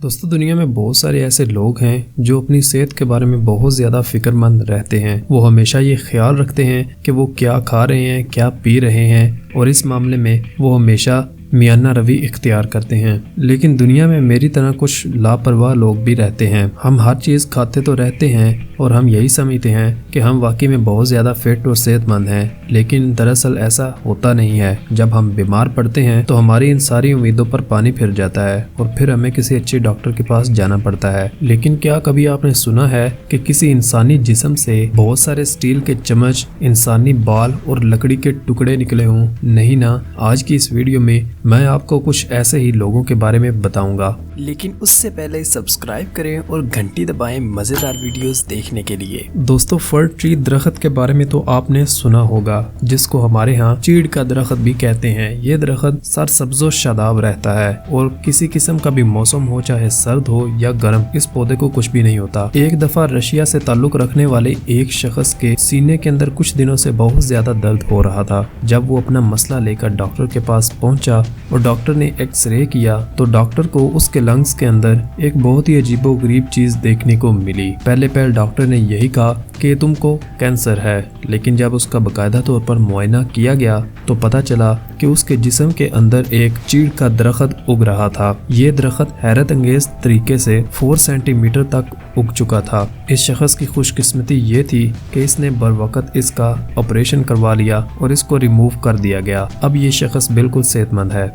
दोस्तों दुनिया में बहुत सारे ऐसे लोग हैं जो अपनी सेहत के बारे में बहुत ज़्यादा फिक्रमंद रहते हैं। वो हमेशा ये ख्याल रखते हैं कि वो क्या खा रहे हैं, क्या पी रहे हैं, और इस मामले में वो हमेशा मियाना रवि इख्तियार करते हैं। लेकिन दुनिया में मेरी तरह कुछ लापरवाह लोग भी रहते हैं। हम हर चीज़ खाते तो रहते हैं और हम यही समझते हैं कि हम वाकई में बहुत ज़्यादा फिट और सेहतमंद हैं, लेकिन दरअसल ऐसा होता नहीं है। जब हम बीमार पड़ते हैं तो हमारी इन सारी उम्मीदों पर पानी फिर जाता है और फिर हमें किसी अच्छे डॉक्टर के पास जाना पड़ता है। लेकिन क्या कभी आपने सुना है कि किसी इंसानी जिस्म से बहुत सारे स्टील के चम्मच, इंसानी बाल और लकड़ी के टुकड़े निकले हों? नहीं ना। आज की इस वीडियो में मैं आपको कुछ ऐसे ही लोगों के बारे में बताऊंगा, लेकिन उससे पहले सब्सक्राइब करें और घंटी दबाएं मजेदार वीडियोस देखने के लिए। दोस्तों फर ट्री दरख्त के बारे में तो आपने सुना होगा, जिसको हमारे यहाँ चीड़ का दरख्त भी कहते हैं। ये दरख्त सरसब्ज़ो शादाब रहता है और किसी किस्म का भी मौसम हो, चाहे सर्द हो या गर्म, इस पौधे को कुछ भी नहीं होता। एक दफा रशिया से ताल्लुक रखने वाले एक शख्स के सीने के अंदर कुछ दिनों से बहुत ज्यादा दर्द हो रहा था। जब वो अपना मसला लेकर डॉक्टर के पास पहुंचा और डॉक्टर ने एक्सरे किया तो डॉक्टर को उसके लंग्स के अंदर एक बहुत ही अजीबोगरीब चीज देखने को मिली। पहले डॉक्टर ने यही कहा कि तुमको कैंसर है, लेकिन जब उसका बाकायदा तौर पर मुआयना किया गया तो पता चला कि उसके जिस्म के अंदर एक चीड़ का दरख्त उग रहा था। ये दरख्त हैरत अंगेज तरीके से 4 सेंटीमीटर तक उग चुका था। इस शख्स की खुशकिस्मती ये थी कि इसने बर वक्त इसका ऑपरेशन करवा लिया और इसको रिमूव कर दिया गया। अब ये शख्स बिल्कुल सेहतमंद है।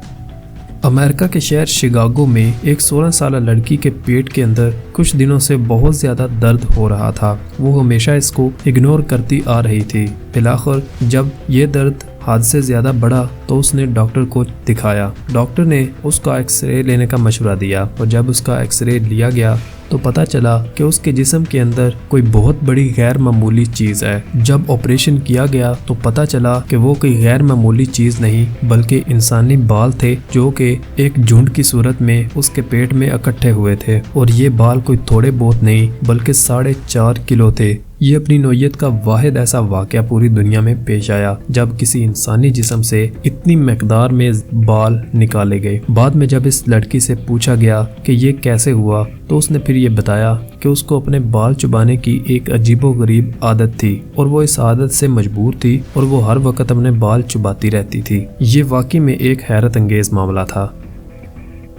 अमेरिका के शहर शिकागो में एक 16 साल लड़की के पेट के अंदर कुछ दिनों से बहुत ज्यादा दर्द हो रहा था। वो हमेशा इसको इग्नोर करती आ रही थी। फिलहाल जब ये दर्द हद से ज्यादा बढ़ा तो उसने डॉक्टर को दिखाया। डॉक्टर ने उसका एक्सरे लेने का मशवरा दिया और जब उसका एक्सरे लिया गया तो पता चला कि उसके जिस्म के अंदर कोई बहुत बड़ी गैर मामूली चीज है। जब ऑपरेशन किया गया तो पता चला कि वो कोई गैर मामूली चीज नहीं बल्कि इंसानी बाल थे, जो कि एक झुंड की सूरत में उसके पेट में इकट्ठे हुए थे। और ये बाल कोई थोड़े बहुत नहीं बल्कि 4.5 किलो थे। ये अपनी नौयत का वाहिद ऐसा वाक़या पूरी दुनिया में पेश आया जब किसी इंसानी जिस्म से इतनी मकदार में बाल निकाले गए। बाद में जब इस लड़की से पूछा गया कि ये कैसे हुआ तो उसने फिर ये बताया कि उसको अपने बाल चुबाने की एक अजीबोगरीब आदत थी और वो इस आदत से मजबूर थी और वो हर वक्त अपने बाल चुबाती रहती थी। ये वाकई में एक हैरत अंगेज मामला था।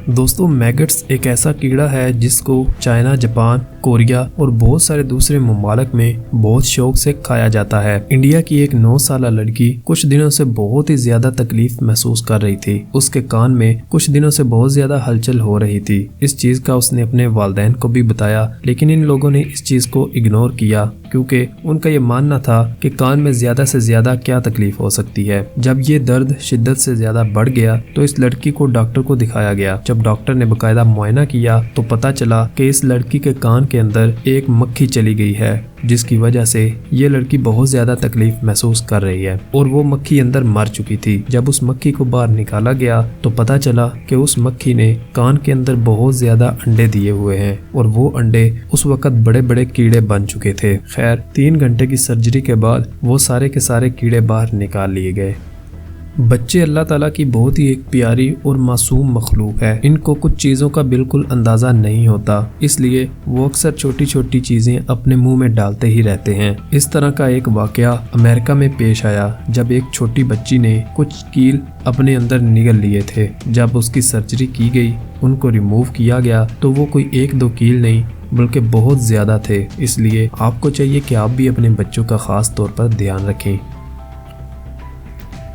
दोस्तों मैगट्स एक ऐसा कीड़ा है जिसको चाइना, जापान, कोरिया और बहुत सारे दूसरे ममालिक में बहुत शौक से खाया जाता है। इंडिया की एक 9 साल लड़की कुछ दिनों से बहुत ही ज्यादा तकलीफ महसूस कर रही थी। उसके कान में कुछ दिनों से बहुत ज्यादा हलचल हो रही थी। इस चीज का उसने अपने वालिदैन को भी बताया, लेकिन इन लोगों ने इस चीज को इग्नोर किया क्योंकि उनका ये मानना था कि कान में ज्यादा से ज्यादा क्या तकलीफ हो सकती है। जब ये दर्द शिद्दत से ज्यादा बढ़ गया तो इस लड़की को डॉक्टर को दिखाया गया। जब डॉक्टर ने बाकायदा मुआयना किया तो पता चला कि इस लड़की के कान के अंदर एक मक्खी चली गई है, जिसकी वजह से ये लड़की बहुत ज्यादा तकलीफ महसूस कर रही है और वो मक्खी अंदर मर चुकी थी। जब उस मक्खी को बाहर निकाला गया तो पता चला कि उस मक्खी ने कान के अंदर बहुत ज्यादा अंडे दिए हुए हैं और वो अंडे उस वक्त बड़े बड़े कीड़े बन चुके थे। खैर 3 घंटे की सर्जरी के बाद वो सारे के सारे कीड़े बाहर निकाल लिए गए। बच्चे अल्लाह ताला की बहुत ही एक प्यारी और मासूम मखलूक है। इनको कुछ चीज़ों का बिल्कुल अंदाज़ा नहीं होता, इसलिए वो अक्सर छोटी छोटी चीज़ें अपने मुंह में डालते ही रहते हैं। इस तरह का एक वाक़या अमेरिका में पेश आया जब एक छोटी बच्ची ने कुछ कील अपने अंदर निगल लिए थे। जब उसकी सर्जरी की गई, उनको रिमूव किया गया तो वो कोई 1-2 कील नहीं बल्कि बहुत ज़्यादा थे। इसलिए आपको चाहिए कि आप भी अपने बच्चों का ख़ास तौर पर ध्यान रखें।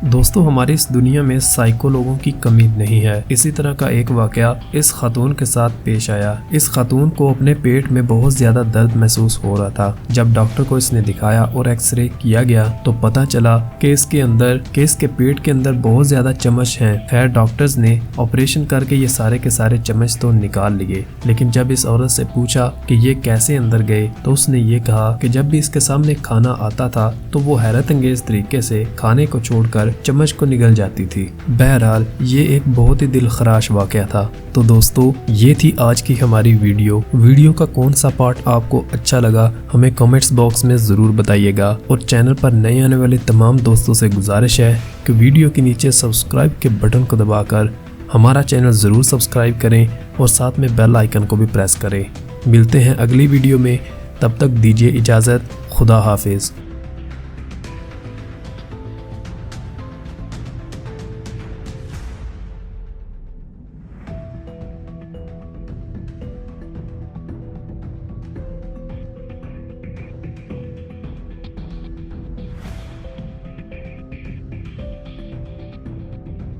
दोस्तों हमारी इस दुनिया में साइको लोगों की कमी नहीं है। इसी तरह का एक वाकया इस खातून के साथ पेश आया। इस खातून को अपने पेट में बहुत ज्यादा दर्द महसूस हो रहा था। जब डॉक्टर को इसने दिखाया और एक्सरे किया गया तो पता चला कि इसके पेट के अंदर बहुत ज्यादा चम्मच हैं। खैर डॉक्टर्स ने ऑपरेशन करके ये सारे के सारे चम्मच तो निकाल लिए, लेकिन जब इस औरत से पूछा कि ये कैसे अंदर गए तो उसने ये कहा कि जब भी इसके सामने खाना आता था तो वो हैरत अंगेज तरीके से खाने को छोड़कर चम्मच को निगल जाती थी। बहरहाल ये एक बहुत ही दिल खराश वाकया था। तो दोस्तों ये थी आज की हमारी वीडियो का कौन सा पार्ट आपको अच्छा लगा हमें कमेंट्स बॉक्स में जरूर बताइएगा। और चैनल पर नए आने वाले तमाम दोस्तों से गुजारिश है कि वीडियो के नीचे सब्सक्राइब के बटन को दबाकर हमारा चैनल ज़रूर सब्सक्राइब करें और साथ में बेल आइकन को भी प्रेस करें। मिलते हैं अगली वीडियो में, तब तक दीजिए इजाज़त। खुदा हाफिज़।